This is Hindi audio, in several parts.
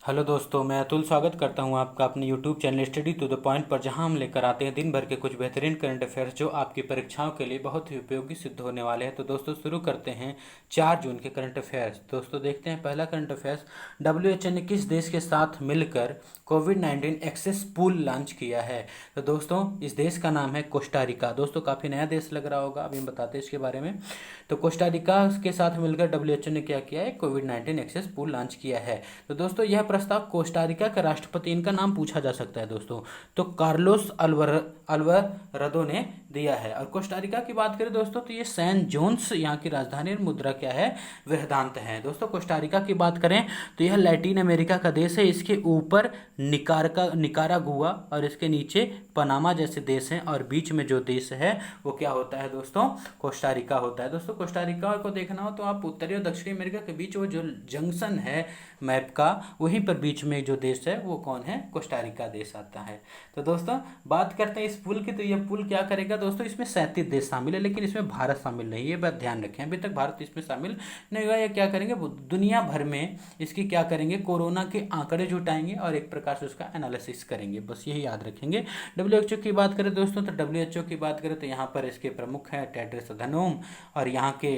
हेलो दोस्तों, मैं अतुल स्वागत करता हूं आपका अपने YouTube channel study to the point पर, जहां हम लेकर आते हैं दिन भर के कुछ बेहतरीन करंट अफेयर्स जो आपकी परीक्षाओं के लिए बहुत ही उपयोगी सिद्ध होने वाले हैं। तो दोस्तों शुरू करते हैं 4 जून के करंट अफेयर्स। दोस्तों देखते हैं पहला करंट अफेयर्स, डब्ल्यूएचओ ने किस देश के साथ मिलकर कोविड-19 एक्सेस पूल लॉन्च किया है। तो दोस्तों इस देश का नाम है कोस्टा रिका। दोस्तों काफ़ी नया देश लग रहा होगा, अभी हम बताते हैं इसके बारे में। तो कोस्टा रिका के साथ मिलकर डब्ल्यूएचओ ने क्या किया है, कोविड-19 एक्सेस पूल लॉन्च किया है। तो दोस्तों यह प्रस्ताव कोस्टा रिका का राष्ट्रपति, इनका नाम पूछा जा सकता है दोस्तों, तो कार्लोस अल्वारदो ने दिया है। और कोस्टा रिका की बात करें दोस्तों तो ये सैन जोन्स यहाँ की राजधानी और मुद्रा क्या है, वृहदांत है। दोस्तों कोस्टा रिका की बात करें तो यह लैटिन अमेरिका का देश है। इसके ऊपर निकारागुआ और इसके नीचे पनामा जैसे देश हैं, और बीच में जो देश है वो क्या होता है दोस्तों, कोस्टा रिका होता है। दोस्तों कोस्टा रिका को देखना हो तो आप उत्तरी और दक्षिणी अमेरिका के बीच वो जो जंक्शन है मैप का, वहीं पर बीच में जो देश है वो कौन है, कोस्टा रिका देश आता है। तो दोस्तों बात करते हैं इस पुल की। तो यह पुल क्या करेगा दोस्तों, इसमें 37 देश शामिल है, लेकिन इसमें भारत शामिल नहीं है, बात ध्यान रखें। अभी तक भारत इसमें शामिल नहीं हुआ। ये क्या करेंगे, दुनिया भर में इसकी क्या करेंगे, कोरोना के आंकड़े जुटाएंगे और एक प्रकार से उसका एनालिसिस करेंगे, बस यही याद रखेंगे। डब्ल्यूएचओ की बात करें दोस्तों, तो डब्ल्यूएचओ की बात करें तो यहाँ पर इसके प्रमुख हैं टेड्रस अधनोम, और यहाँ के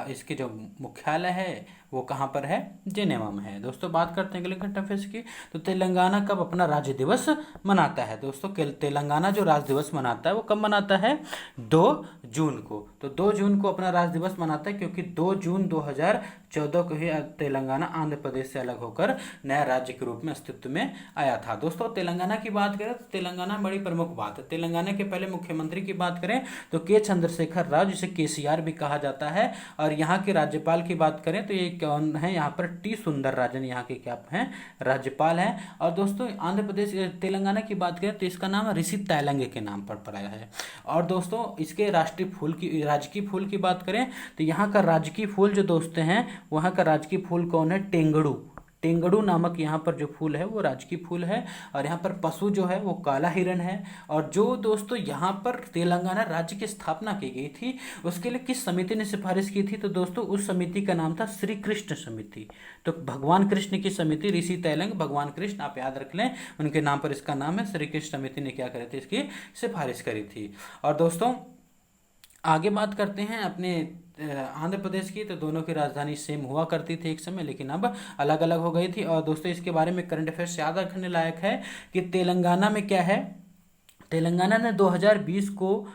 इसके जो मुख्यालय है वो कहाँ पर है, जेनेवा में है। दोस्तों बात करते हैं अगले करंट अफेयर्स की। तो तेलंगाना कब अपना राज्य दिवस मनाता है। दोस्तों तेलंगाना जो राज्य दिवस मनाता है वो कब मनाता है, 2 जून को। तो 2 जून को अपना राज्य दिवस मनाता है, क्योंकि 2 जून 2014 को ही तेलंगाना आंध्र प्रदेश से अलग होकर नया राज्य के रूप में अस्तित्व में आया था। दोस्तों तेलंगाना की बात करें तो तेलंगाना बड़ी प्रमुख बात है। तेलंगाना के पहले मुख्यमंत्री की बात करें तो के चंद्रशेखर राव, जिसे केसीआर भी कहा जाता है। और यहाँ के राज्यपाल की बात करें तो ये कौन है, यहाँ पर टी सुंदरराजन यहाँ के क्या हैं, राज्यपाल हैं। और दोस्तों आंध्र प्रदेश तेलंगाना की बात करें तो इसका नाम ऋषि तैलंगे के नाम पर पड़ा है। और दोस्तों इसके राष्ट्रीय फूल की, राजकीय फूल की बात करें तो यहाँ का राजकीय फूल जो दोस्त हैं, वहाँ का राजकीय फूल कौन है, टेंगड़ू। टेंगड़ू नामक यहाँ पर जो फूल है वो राजकीय फूल है। और यहाँ पर पशु जो है वो काला हिरण है। और जो दोस्तों यहाँ पर तेलंगाना राज्य की स्थापना की गई थी उसके लिए किस समिति ने सिफारिश की थी, तो दोस्तों उस समिति का नाम था श्री कृष्ण समिति। तो भगवान कृष्ण की समिति, ऋषि तैलंग भगवान कृष्ण, आप याद रख लें, उनके नाम पर इसका नाम है। श्री कृष्ण समिति ने क्या करी थी, इसकी सिफारिश करी थी। और दोस्तों आगे बात करते हैं अपने आंध्र प्रदेश की। तो दोनों की राजधानी सेम हुआ करती थी एक समय, लेकिन अब अलग अलग हो गई थी। और दोस्तों इसके बारे में करंट अफेयर्स याद रखने लायक है कि तेलंगाना में क्या है, तेलंगाना ने 2020 को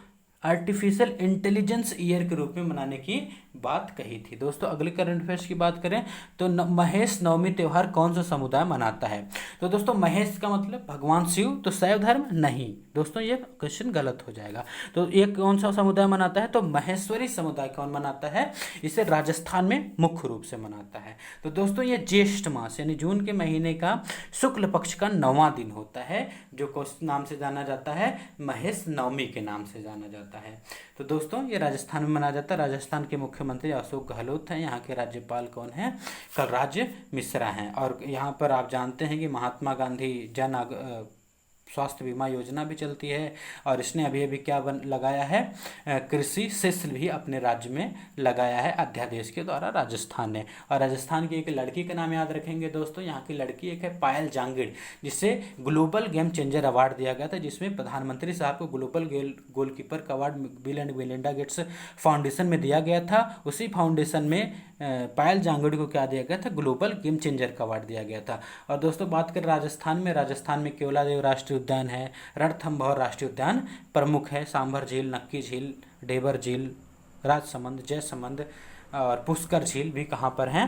आर्टिफिशियल इंटेलिजेंस ईयर के रूप में मनाने की बात कही थी। दोस्तों अगले करंट अफेयर्स की बात करें तो महेश नवमी त्यौहार कौन सा समुदाय मनाता है। तो दोस्तों महेश का मतलब भगवान शिव, तो शैव धर्म नहीं दोस्तों, ये क्वेश्चन गलत हो जाएगा। तो ये कौन सा समुदाय मनाता है, तो महेश्वरी समुदाय कौन मनाता है, इसे राजस्थान में मुख्य रूप से मनाता है। तो दोस्तों ये ज्येष्ठ मास यानी जून के महीने का शुक्ल पक्ष का 9वां दिन होता है, जो किस नाम से जाना जाता है, महेश नवमी के नाम से जाना जाता है। तो दोस्तों ये राजस्थान में मनाया जाता है। राजस्थान के मुख्यमंत्री अशोक गहलोत हैं। यहाँ के राज्यपाल कौन है, कलराज मिश्रा हैं। और यहाँ पर आप जानते हैं कि महात्मा गांधी जन स्वास्थ्य बीमा योजना भी चलती है। और इसने अभी अभी क्या लगाया है, कृषि सेस भी अपने राज्य में लगाया है अध्यादेश के द्वारा राजस्थान ने। और राजस्थान की एक लड़की का नाम याद रखेंगे दोस्तों, यहाँ की लड़की एक है पायल जांगिड़, जिसे ग्लोबल गेम चेंजर अवार्ड दिया गया था, जिसमें प्रधानमंत्री साहब को ग्लोबल गोलकीपर का award bill and Melinda Gates foundation में दिया गया था। उसी फाउंडेशन में पायल जांगिड़ को क्या दिया गया था, ग्लोबल गेम चेंजर का अवार्ड दिया गया था। और दोस्तों बात करें राजस्थान में केवलादेव राष्ट्रीय उद्यान है, रणथंभौर राष्ट्रीय उद्यान प्रमुख है, सांभर झील, नक्की झील, डेबर झील, राजसमंद, जयसमंद और पुष्कर झील भी कहाँ पर हैं,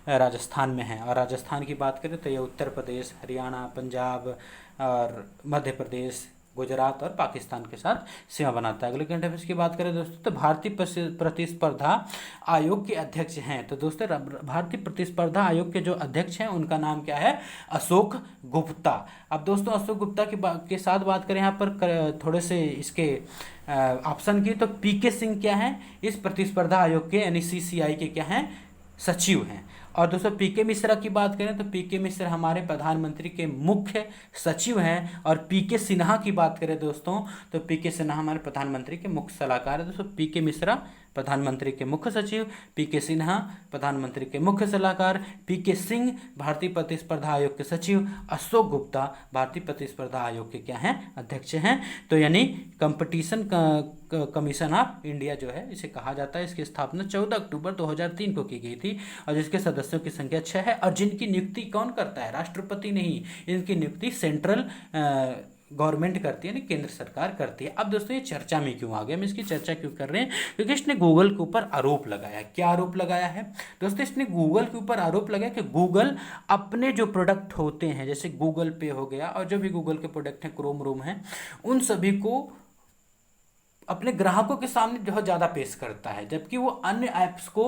राजस्थान में हैं। और राजस्थान की बात करें तो ये उत्तर प्रदेश, हरियाणा, पंजाब और मध्य प्रदेश, गुजरात और पाकिस्तान के साथ सीमा बनाता है। अगले करंट अफेयर्स की बात करें दोस्तों तो भारतीय प्रतिस्पर्धा आयोग के अध्यक्ष हैं। तो दोस्तों भारतीय प्रतिस्पर्धा आयोग के जो अध्यक्ष हैं उनका नाम क्या है, अशोक गुप्ता। अब दोस्तों अशोक गुप्ता के साथ बात करें यहाँ पर थोड़े से इसके ऑप्शन की, तो पीके सिंह क्या है, इस प्रतिस्पर्धा आयोग के यानी सीसीआई के क्या हैं, सचिव हैं। और दोस्तों पीके मिश्रा की बात करें तो पीके मिश्रा हमारे प्रधानमंत्री के मुख्य सचिव हैं। और पीके सिन्हा की बात करें दोस्तों तो पीके सिन्हा हमारे प्रधानमंत्री के मुख्य सलाहकार है। दोस्तों पीके मिश्रा प्रधानमंत्री के मुख्य सचिव, पीके सिन्हा प्रधानमंत्री के मुख्य सलाहकार, पीके सिंह भारतीय प्रतिस्पर्धा आयोग के सचिव, अशोक गुप्ता भारतीय प्रतिस्पर्धा आयोग के क्या हैं, अध्यक्ष हैं। तो यानी कंपटीशन कमीशन ऑफ इंडिया जो है इसे कहा जाता है। इसकी स्थापना 14 अक्टूबर 2003 को की गई थी और जिसके सदस्यों की संख्या 6 है और जिनकी नियुक्ति कौन करता है, राष्ट्रपति नहीं, इनकी नियुक्ति सेंट्रल गवर्नमेंट करती है, यानी केंद्र सरकार करती है। अब दोस्तों ये चर्चा में क्यों आ गया, हम इसकी चर्चा क्यों कर रहे हैं, क्योंकि इसने गूगल के ऊपर आरोप लगाया। क्या आरोप लगाया है दोस्तों, इसने गूगल के ऊपर आरोप लगाया कि गूगल अपने जो प्रोडक्ट होते हैं, जैसे गूगल पे हो गया और जो भी गूगल के प्रोडक्ट हैं, क्रोम रूम है, उन सभी को अपने ग्राहकों के सामने बहुत ज़्यादा पेश करता है, जबकि वो अन्य ऐप्स को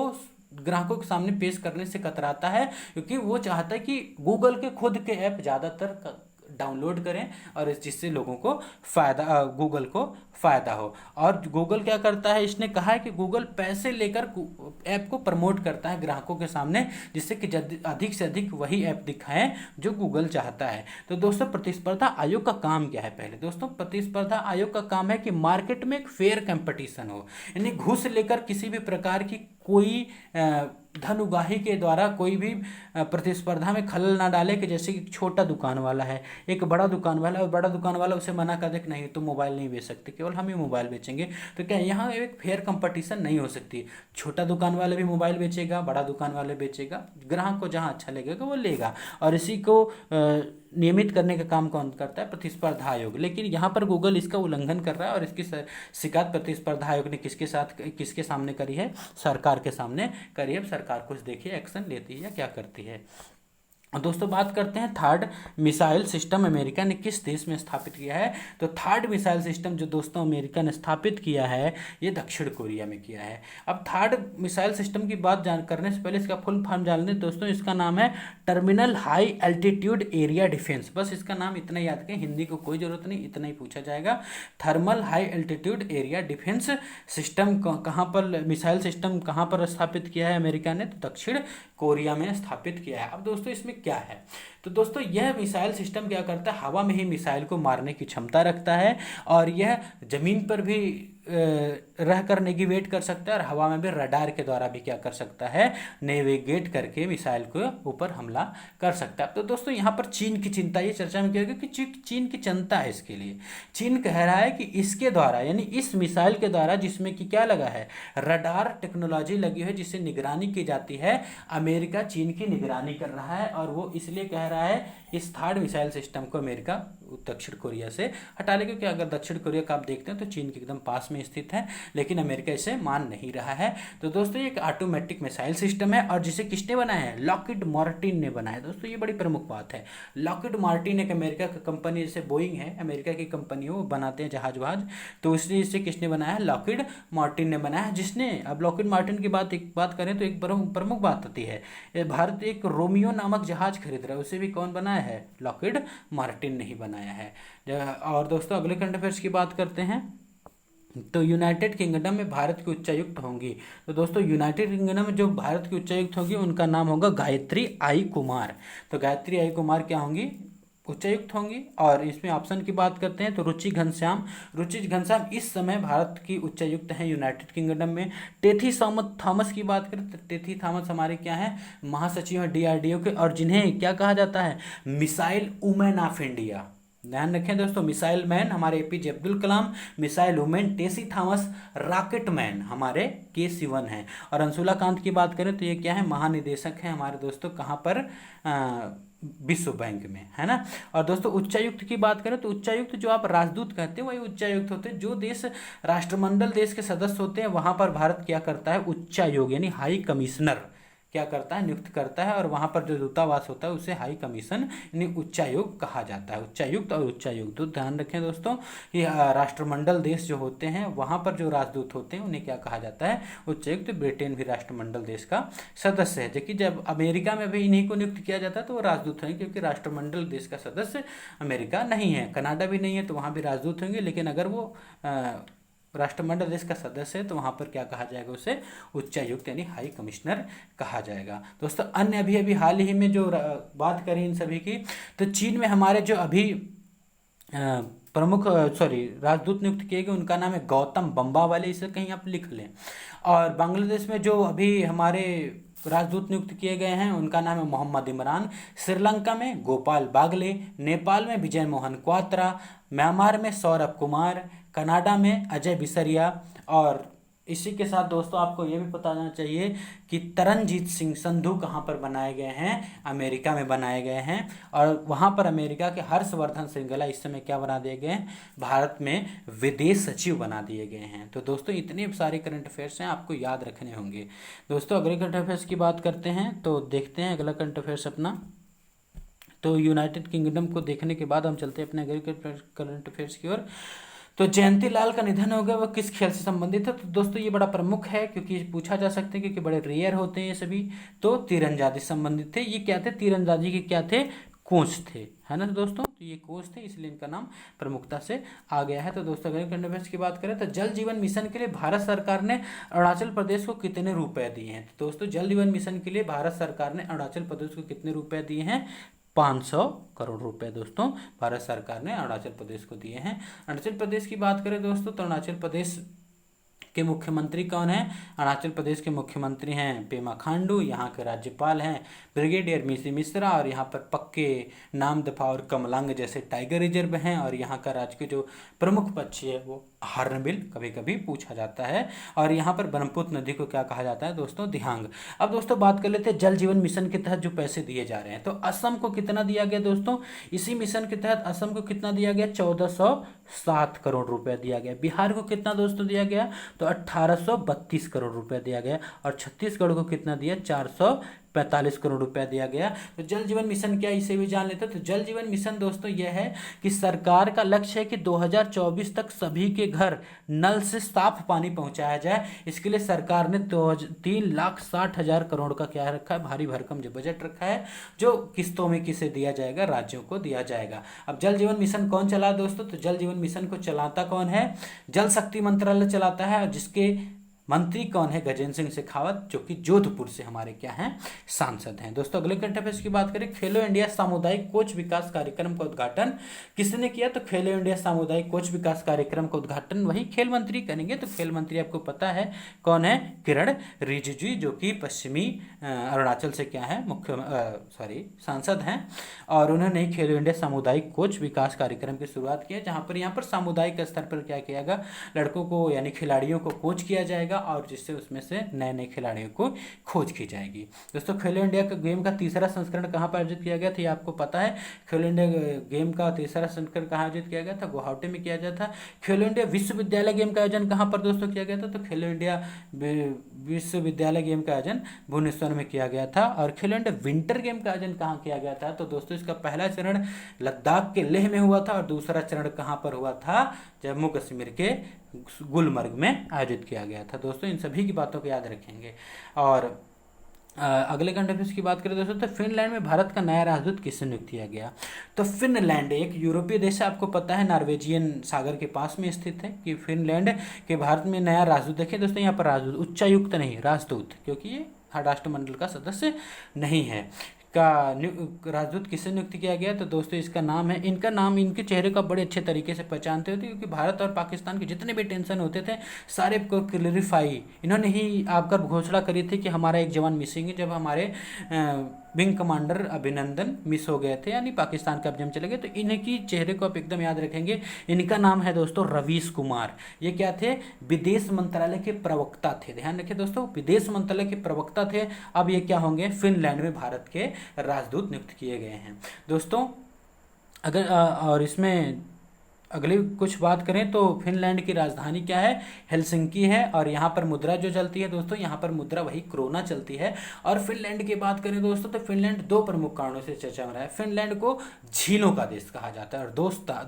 ग्राहकों के सामने पेश करने से कतराता है, क्योंकि वो चाहता है कि गूगल के खुद के ऐप ज़्यादातर डाउनलोड करें और जिससे लोगों को फ़ायदा, गूगल को फ़ायदा हो। और गूगल क्या करता है, इसने कहा है कि गूगल पैसे लेकर ऐप को प्रमोट करता है ग्राहकों के सामने, जिससे कि अधिक से अधिक वही ऐप दिखाएं जो गूगल चाहता है। तो दोस्तों प्रतिस्पर्धा आयोग का काम क्या है, पहले दोस्तों प्रतिस्पर्धा आयोग का काम है कि मार्केट में एक फेयर कंपटीशन हो, यानी घूस लेकर किसी भी प्रकार की कोई धन उगाही के द्वारा कोई भी प्रतिस्पर्धा में खलल ना डाले, कि जैसे कि छोटा दुकान वाला है, एक बड़ा दुकान वाला, और बड़ा दुकान वाला उसे मना कर दे कि नहीं तो मोबाइल नहीं बेच सकते, केवल हम ही मोबाइल बेचेंगे। तो क्या यहाँ एक फेयर कंपटीशन नहीं हो सकती, छोटा दुकान वाला भी मोबाइल बेचेगा, बड़ा दुकान वाला बेचेगा, ग्राहक को जहाँ अच्छा लगेगा वो लेगा, और इसी को नियमित करने का काम कौन करता है, प्रतिस्पर्धा आयोग। लेकिन यहाँ पर गूगल इसका उल्लंघन कर रहा है और इसकी शिकायत प्रतिस्पर्धा आयोग ने किसके सामने करी है, सरकार के सामने करी है। सरकार कुछ देखिए एक्शन लेती है या क्या करती है। और दोस्तों बात करते हैं थर्ड मिसाइल सिस्टम अमेरिका ने किस देश में स्थापित किया है। तो थर्ड मिसाइल सिस्टम जो दोस्तों अमेरिका ने स्थापित किया है ये दक्षिण कोरिया में किया है। अब थर्ड मिसाइल सिस्टम की बात करने से पहले इसका फुल फॉर्म जान लें दोस्तों। इसका नाम है terminal high altitude area defence. बस इसका नाम इतना याद करें, हिंदी को कोई जरूरत नहीं, इतना ही पूछा जाएगा। Thermal high altitude area defence system कहाँ पर, मिसाइल सिस्टम कहाँ पर स्थापित किया है अमेरिका ने, तो दक्षिण कोरिया में स्थापित किया है। अब दोस्तों इसमें क्या है, तो दोस्तों यह मिसाइल सिस्टम क्या करता है, हवा में ही मिसाइल को मारने की क्षमता रखता है और यह जमीन पर भी रहकर नेविगेट कर सकता है और हवा में भी रडार के द्वारा भी क्या कर सकता है, नेविगेट करके मिसाइल के ऊपर हमला कर सकता है। तो दोस्तों यहाँ पर चीन की चिंता, ये चर्चा में क्या होगी कि चीन की चिंता है इसके लिए। चीन कह रहा है कि इसके द्वारा यानी इस मिसाइल के द्वारा, जिसमें कि क्या लगा है, रडार टेक्नोलॉजी लगी है जिससे निगरानी की जाती है, अमेरिका चीन की निगरानी कर रहा है और वो इसलिए कह रहा है इस थर्ड मिसाइल सिस्टम को अमेरिका दक्षिण कोरिया से हटा ले, क्योंकि अगर दक्षिण कोरिया का आप देखते हैं तो चीन के एकदम पास में स्थित है, लेकिन अमेरिका इसे मान नहीं रहा है। तो दोस्तों ये एक ऑटोमेटिक मिसाइल सिस्टम है और जिसे किसने बनाया है, लॉकहीड मार्टिन ने बनाया। दोस्तों ये बड़ी प्रमुख बात है। लॉकहीड मार्टिन एक अमेरिका की कंपनी, जैसे बोइंग है अमेरिका की कंपनी है, वो बनाते हैं जहाज वहाज, तो इसलिए इसे किसने बनाया है, लॉकहीड मार्टिन ने बनाया है। जिसने, अब लॉकहीड मार्टिन की बात करें तो एक प्रमुख बात आती है, भारत एक रोमियो नामक जहाज खरीद रहा है, उसे भी कौन बनाया है, लॉकहीड मार्टिन ने ही बनाया है। और दोस्तों अगले करंट अफेयर्स की बात करते हैं। तो यूनाइटेड किंगडम में भारत की उच्चायुक्त होंगी। तो दोस्तों यूनाइटेड किंगडम में जो भारत की उच्चायुक्त होगी उनका नाम होगा गायत्री आई कुमार। तो गायत्री आई कुमार क्या होंगी, उच्चायुक्त होंगी। और इसमें ऑप्शन की बात करते हैं तो रुचि घनश्याम इस समय भारत की उच्चायुक्त हैं यूनाइटेड किंगडम में। टेथी थॉमस की बात करें तो टेथी थॉमस हमारे क्या हैं, महासचिव हैं DRDO के, और जिन्हें क्या कहा जाता है, मिसाइल वुमेन ऑफ इंडिया। ध्यान रखें दोस्तों, मिसाइल मैन हमारे APJ Abdul Kalam, missile women Tessy Thomas, rocket man हमारे K शिवन हैं। और अंशुला कांत की बात करें तो ये क्या है, महानिदेशक हैं हमारे दोस्तों, कहाँ पर, विश्व बैंक में, है ना। और दोस्तों उच्चायुक्त की बात करें तो उच्चायुक्त जो आप राजदूत कहते हैं वही उच्चायुक्त होते हैं। जो देश राष्ट्रमंडल देश के सदस्य होते हैं वहां पर भारत क्या करता है, उच्चायोग यानी हाई कमिश्नर क्या करता है, नियुक्त करता है, और वहां पर जो दूतावास होता है उसे हाई कमीशन यानी उच्चायोग कहा जाता है। उच्चायुक्त और उच्चायुक्त, तो ध्यान रखें दोस्तों कि राष्ट्रमंडल देश जो होते हैं वहां पर जो राजदूत होते हैं उन्हें क्या कहा जाता है, उच्चायुक्त। ब्रिटेन भी राष्ट्रमंडल देश का सदस्य है, जबकि जब अमेरिका में भी इन्हीं को नियुक्त किया जाता है तो वो राजदूत होंगे, क्योंकि राष्ट्रमंडल देश का सदस्य अमेरिका नहीं है, कनाडा भी नहीं है, तो वहाँ भी राजदूत होंगे। लेकिन अगर वो राष्ट्रमंडल देश का सदस्य है तो वहां पर क्या कहा जाएगा, उसे उच्चायुक्त यानी हाई कमिश्नर कहा जाएगा। दोस्तों अन्य अभी हाल ही में जो बात करें इन सभी की, तो चीन में हमारे जो अभी प्रमुख राजदूत नियुक्त किए गए उनका नाम है गौतम बम्बावाले, इसे कहीं आप लिख लें। और बांग्लादेश में जो अभी हमारे राजदूत नियुक्त किए गए हैं उनका नाम है मोहम्मद इमरान। श्रीलंका में गोपाल बागले, नेपाल में विजय मोहन क्वात्रा, म्यांमार में सौरभ कुमार, कनाडा में अजय बिसरिया। और इसी के साथ दोस्तों आपको ये भी पता होना चाहिए कि तरनजीत सिंह संधू कहाँ पर बनाए गए हैं, अमेरिका में बनाए गए हैं। और वहाँ पर अमेरिका के हर्षवर्धन श्रृंगला इस समय क्या बना दिए गए हैं, भारत में विदेश सचिव बना दिए गए हैं। तो दोस्तों इतने सारे करंट अफेयर्स हैं, आपको याद रखने होंगे। दोस्तों अगले करंट अफेयर्स की बात करते हैं, तो देखते हैं अगला करंट अफेयर्स अपना। तो यूनाइटेड किंगडम को देखने के बाद हम चलते हैं अपने अगले करंट अफेयर्स की ओर। तो जयंती लाल का निधन हो गया, वह किस खेल से संबंधित है? तो दोस्तों ये बड़ा प्रमुख है क्योंकि पूछा जा सकते हैं, क्योंकि बड़े रेयर होते हैं ये सभी। तो तीरंदाजी संबंधित थे। ये क्या थे, तीरंदाजी के क्या थे, कोच थे, है ना दोस्तों। तो ये कोच थे, इसलिए इनका नाम प्रमुखता से आ गया है। तो दोस्तों अगर करंट अफेयर्स की बात करें तो जल जीवन मिशन के लिए भारत सरकार ने अरुणाचल प्रदेश को कितने रुपए दिए हैं? तो दोस्तों जल जीवन मिशन के लिए भारत सरकार ने अरुणाचल प्रदेश को कितने रुपए दिए हैं? 500 करोड़ रुपए दोस्तों भारत सरकार ने अरुणाचल प्रदेश को दिए हैं। अरुणाचल प्रदेश की बात करें दोस्तों तो अरुणाचल प्रदेश के मुख्यमंत्री कौन है? अरुणाचल प्रदेश के मुख्यमंत्री हैं पेमा खांडू। यहाँ के राज्यपाल हैं ब्रिगेडियर मिसी मिश्रा। और यहाँ पर पक्के, नामदफा और कमलांग जैसे टाइगर रिजर्व हैं। और यहाँ का राज्य के जो प्रमुख पक्षी है वो हॉर्नबिल, कभी कभी पूछा जाता है। और यहाँ पर ब्रह्मपुत्र नदी को क्या कहा जाता है दोस्तों? दिहांग। अब दोस्तों बात कर लेते हैं जल जीवन मिशन के तहत जो पैसे दिए जा रहे हैं। तो असम को कितना दिया गया दोस्तों? इसी मिशन के तहत असम को कितना दिया गया? 1407 करोड़ रुपए दिया गया। बिहार को कितना दोस्तों दिया गया? तो 1832 करोड़ रुपए दिया गया। और छत्तीसगढ़ को कितना दिया? 445 करोड़ रुपया दिया गया। तो जल जीवन मिशन क्या, इसे भी जान लेते हैं। तो जल जीवन मिशन दोस्तों यह है कि सरकार का लक्ष्य है कि 2024 तक सभी के घर नल से साफ पानी पहुंचाया जाए। इसके लिए सरकार ने 3,60,000 करोड़ का क्या रखा है, भारी भरकम जो बजट रखा है, जो किस्तों में किसे दिया जाएगा? राज्यों को दिया जाएगा। अब जल जीवन मिशन कौन चला दोस्तों? तो जल जीवन मिशन को चलाता कौन है? जल शक्ति मंत्रालय चलाता है। और जिसके मंत्री कौन है? गजेंद्र सिंह शेखावत, जो कि जोधपुर से हमारे क्या हैं, सांसद हैं। दोस्तों अगले करंट अफेयर्स की बात करें, खेलो इंडिया सामुदायिक कोच विकास कार्यक्रम का उद्घाटन किसने किया? तो खेलो इंडिया सामुदायिक कोच विकास कार्यक्रम का उद्घाटन वही खेल मंत्री करेंगे। तो खेल मंत्री आपको पता है कौन है? किरण रिजिजू, जो कि पश्चिमी अरुणाचल से क्या है, सांसद हैं। और उन्होंने खेलो इंडिया सामुदायिक कोच विकास कार्यक्रम की शुरुआत की है, जहां पर यहाँ पर सामुदायिक स्तर पर क्या किया गया, लड़कों को यानी खिलाड़ियों को कोच किया जाएगा और जिससे उसमें से नए नए खिलाड़ियों को खोज की जाएगी। दोस्तों खेलो इंडिया का गेम का तीसरा संस्करण कहाँ पर आयोजित किया गया था? ये आपको पता है। खेलो इंडिया गेम का तीसरा संस्करण कहाँ आयोजित किया गया था? गुवाहाटी में किया गया था। खेलो इंडिया विश्वविद्यालय गेम का आयोजन कहाँ पर दोस्तों किया गया था? तो खेलो इंडिया विश्वविद्यालय गेम का आयोजन भुवनेश्वर में किया गया था। और खेलो इंडिया विंटर गेम का आयोजन कहाँ किया गया था? तो दोस्तों इसका पहला चरण लद्दाख के लेह में हुआ था और दूसरा चरण कहाँ पर हुआ था? जम्मू कश्मीर के गुलमर्ग में आयोजित किया गया था। दोस्तों इन सभी की बातों को याद रखेंगे। और अगले करंट अफेयर्स की बात करें दोस्तों तो फिनलैंड में भारत का नया राजदूत किसे नियुक्त किया गया? तो फिनलैंड एक यूरोपीय देश है, आपको पता है, नॉर्वेजियन सागर के पास में स्थित है। कि फिनलैंड के भारत में नया राजदूत, देखिए दोस्तों यहाँ पर राजदूत, उच्चायुक्त नहीं, राजदूत, क्योंकि ये राष्ट्रमंडल का सदस्य नहीं है, का राजदूत किसे नियुक्त किया गया? तो दोस्तों इसका नाम है, इनका नाम, इनके चेहरे का बड़े अच्छे तरीके से पहचानते होते, क्योंकि भारत और पाकिस्तान के जितने भी टेंशन होते थे सारे को क्लियरिफाई इन्होंने ही आकर घोषणा करी थी कि हमारा एक जवान मिसिंग है, जब हमारे विंग कमांडर अभिनंदन मिस हो गए थे, यानी पाकिस्तान कब्जे में चले गए। तो इनकी चेहरे को आप एकदम याद रखेंगे। इनका नाम है दोस्तों रवीश कुमार। ये क्या थे? विदेश मंत्रालय के प्रवक्ता थे। ध्यान रखिए दोस्तों, विदेश मंत्रालय के प्रवक्ता थे। अब ये क्या होंगे? फिनलैंड में भारत के राजदूत नियुक्त किए गए हैं दोस्तों। अगर और इसमें अगली कुछ बात करें तो फिनलैंड की राजधानी क्या है? हेलसिंकी है। और यहाँ पर मुद्रा जो चलती है दोस्तों, यहाँ पर मुद्रा वही क्रोना चलती है। और फिनलैंड की बात करें दोस्तों तो फिनलैंड दो प्रमुख कारणों से चर्चा में रहा है। फिनलैंड को झीलों का देश कहा जाता है। और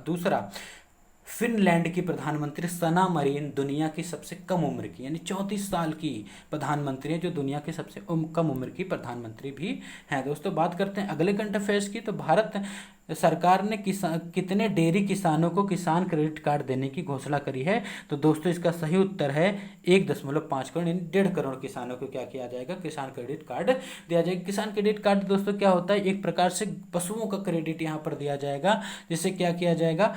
दूसरा, फिनलैंड की प्रधानमंत्री सना मरीन दुनिया की सबसे कम उम्र की, यानी 34 साल की प्रधानमंत्री है, जो दुनिया की सबसे कम उम्र की प्रधानमंत्री भी हैं। दोस्तों बात करते हैं अगले करंट अफेयर्स की। तो भारत सरकार ने कितने डेयरी किसानों को किसान क्रेडिट कार्ड देने की घोषणा करी है? तो दोस्तों इसका सही उत्तर है 1.5 करोड़, यानी 1.5 करोड़ किसानों को क्या किया जाएगा? किसान क्रेडिट कार्ड दिया जाएगा। किसान क्रेडिट कार्ड दोस्तों क्या होता है? एक प्रकार से पशुओं का क्रेडिट यहाँ पर दिया जाएगा, जिससे क्या किया जाएगा?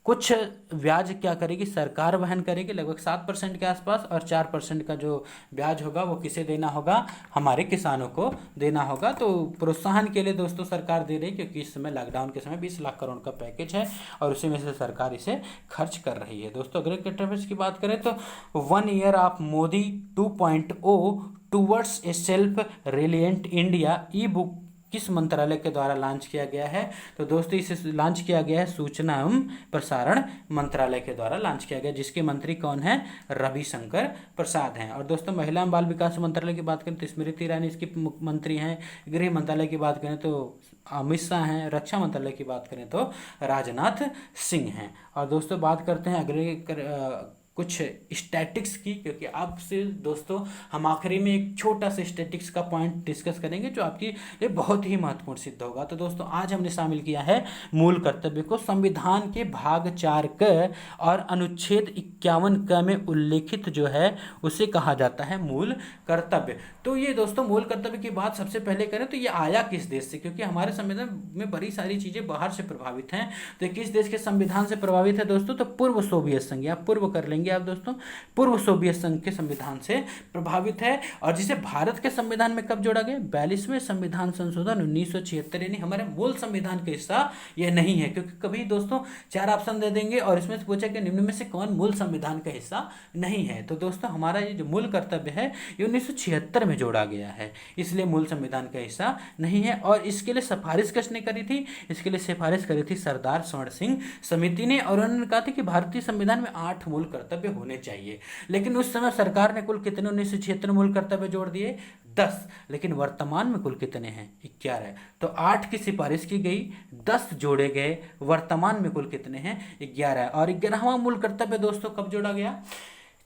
कुछ ब्याज क्या करेगी, सरकार वहन करेगी लगभग 7% के आसपास, और 4% का जो ब्याज होगा वो किसे देना होगा, हमारे किसानों को देना होगा। तो प्रोत्साहन के लिए दोस्तों सरकार दे रही है, क्योंकि इस समय लॉकडाउन के समय 20 लाख करोड़ का पैकेज है और उसी में से सरकार इसे खर्च कर रही है। दोस्तों अगर करंट अफेयर्स की बात करें तो 1 year of Modi 2.0 towards a self reliant India ebook किस मंत्रालय के द्वारा लॉन्च किया गया है। तो दोस्तों इसे लॉन्च किया गया है सूचना एवं प्रसारण मंत्रालय के द्वारा लॉन्च किया गया, जिसके मंत्री कौन है, रविशंकर प्रसाद हैं। और दोस्तों महिला एवं बाल विकास मंत्रालय की बात करें तो स्मृति ईरानी इसकी मंत्री हैं। गृह मंत्रालय की बात करें तो अमित शाह हैं। रक्षा मंत्रालय की बात करें तो राजनाथ सिंह हैं। और दोस्तों बात करते हैं अगले कुछ स्टैटिक्स की, क्योंकि आपसे दोस्तों हम आखिरी में एक छोटा सा स्टैटिक्स का पॉइंट डिस्कस करेंगे जो आपके लिए बहुत ही महत्वपूर्ण सिद्ध होगा। तो दोस्तों आज हमने शामिल किया है मूल कर्तव्य को। संविधान के भाग 4 क और अनुच्छेद 51 क में उल्लेखित जो है उसे कहा जाता है मूल कर्तव्य। तो ये दोस्तों मूल कर्तव्य की बात सबसे पहले करें तो ये आया किस देश से, क्योंकि हमारे संविधान में बड़ी सारी चीजें बाहर से प्रभावित हैं। तो किस देश के संविधान से प्रभावित है दोस्तों, तो पूर्व सोवियत संघ, या पूर्व कर लेंगे आप दोस्तों, पूर्व सोवियत संघ के संविधान से प्रभावित है। और जिसे भारत के संविधान में कब जोड़ा गया, 42वें संविधान संशोधन 1976, यानी हमारे मूल संविधान का हिस्सा यह नहीं है। क्योंकि कभी दोस्तों 4 ऑप्शन दे देंगे और इसमें से पूछा कि निम्न में से कौन मूल संविधान का हिस्सा नहीं है। तो दोस्तों हमारा ये जो मूल कर्तव्य है ये 1976 में जोड़ा गया है, इसलिए मूल संविधान का हिस्सा नहीं है। और इसके लिए सिफारिश किसने करी थी, इसके लिए सिफारिश करी थी सरदार स्वर्ण सिंह समिति ने। और उन्होंने कहा था कि भारतीय संविधान में 8 मूल कर्तव्य होने चाहिए। लेकिन उस समय सरकार ने कुल कितने 1976 मूल कर्तव्य जोड़ दिए, 10। लेकिन वर्तमान में कुल कितने हैं, 11। तो 8 की सिफारिश की गई, 10 जोड़े गए, वर्तमान में कुल कितने हैं, 11। और 11वां मूल कर्तव्य दोस्तों कब जोड़ा गया,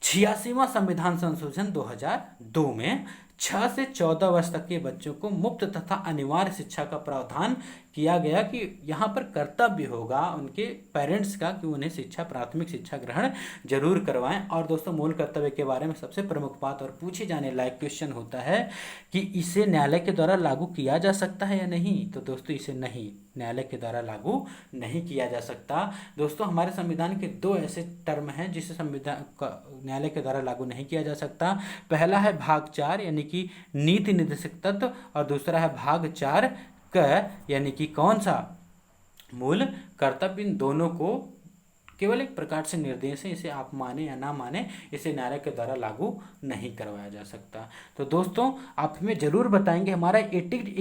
86वां संविधान संशोधन 2002 में 6 से 14 वर्ष तक के बच्चों को मुफ्त तथा अनिवार्य शिक्षा का प्रावधान किया गया कि यहाँ पर कर्तव्य होगा उनके पेरेंट्स का कि उन्हें शिक्षा, प्राथमिक शिक्षा ग्रहण जरूर करवाएं। और दोस्तों मूल कर्तव्य के बारे में सबसे प्रमुख बात और पूछे जाने लायक क्वेश्चन होता है कि इसे न्यायालय के द्वारा लागू किया जा सकता है या नहीं। तो दोस्तों इसे नहीं, न्यायालय के द्वारा लागू नहीं किया जा सकता। दोस्तों हमारे संविधान के 2 ऐसे टर्म हैं जिसे संविधान न्यायालय के द्वारा लागू नहीं किया जा सकता। पहला है भाग 4 यानी कि नीति निर्देशक तत्व, और दूसरा है भाग 4 क यानी कि कौन सा, मूल कर्तव्य। इन दोनों को केवल एक प्रकार से निर्देश है, इसे आप माने या ना माने, इसे न्यायालय के द्वारा लागू नहीं करवाया जा सकता। तो दोस्तों आप हमें जरूर बताएंगे हमारा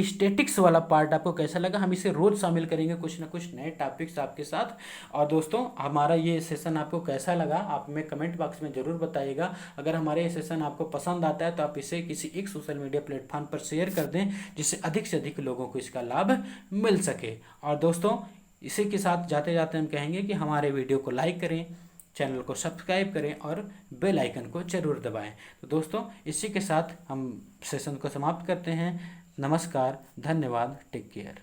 स्टैटिक्स वाला पार्ट आपको कैसा लगा। हम इसे रोज शामिल करेंगे कुछ ना कुछ नए टॉपिक्स आपके साथ। और दोस्तों हमारा ये सेशन आपको कैसा लगा आप हमें कमेंट बॉक्स में जरूर बताइएगा। अगर हमारे ये सेशन आपको पसंद आता है तो आप इसे किसी एक सोशल मीडिया प्लेटफॉर्म पर शेयर कर दें, जिससे अधिक से अधिक लोगों को इसका लाभ मिल सके। और दोस्तों इसी के साथ जाते जाते हम कहेंगे कि हमारे वीडियो को लाइक करें, चैनल को सब्सक्राइब करें और बेल आइकन को जरूर दबाएं। तो दोस्तों इसी के साथ हम सेशन को समाप्त करते हैं। नमस्कार, धन्यवाद, टेक केयर।